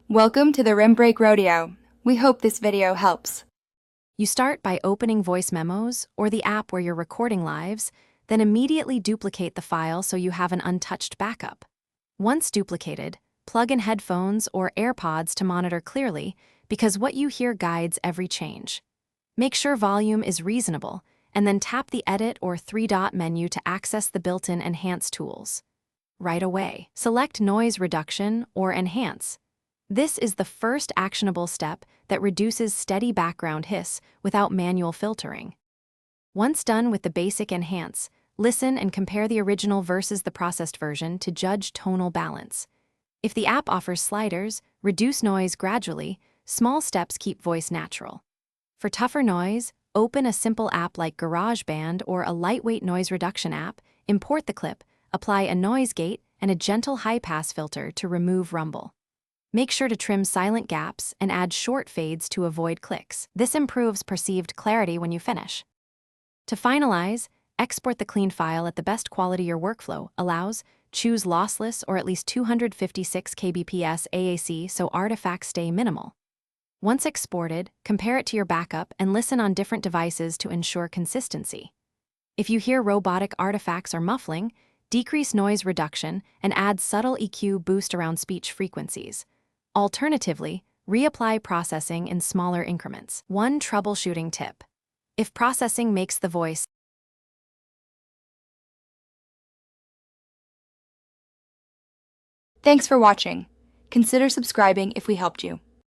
Welcome to the Rim Break Rodeo. We hope this video helps. You start by opening voice memos or the app where you're recording lives, then immediately duplicate the file so you have an untouched backup. Once duplicated, plug in headphones or AirPods to monitor clearly, because what you hear guides every change. Make sure volume is reasonable, and then tap the Edit or three-dot menu to access the built-in Enhance tools. Right away, select Noise Reduction or Enhance. This is the first actionable step that reduces steady background hiss without manual filtering. Once done with the basic Enhance, listen and compare the original versus the processed version to judge tonal balance. If the app offers sliders, reduce noise gradually. Small steps keep voice natural. For tougher noise, open a simple app like GarageBand or a lightweight noise reduction app, import the clip, apply a noise gate and a gentle high-pass filter to remove rumble. Make sure to trim silent gaps and add short fades to avoid clicks. This improves perceived clarity when you finish. To finalize, export the clean file at the best quality your workflow allows. Choose lossless or at least 256 kbps AAC so artifacts stay minimal. Once exported, compare it to your backup and listen on different devices to ensure consistency. If you hear robotic artifacts or muffling, decrease noise reduction and add subtle EQ boost around speech frequencies. Alternatively, reapply processing in smaller increments. One troubleshooting tip: if processing makes the voice Thanks for watching. Consider subscribing if we helped you.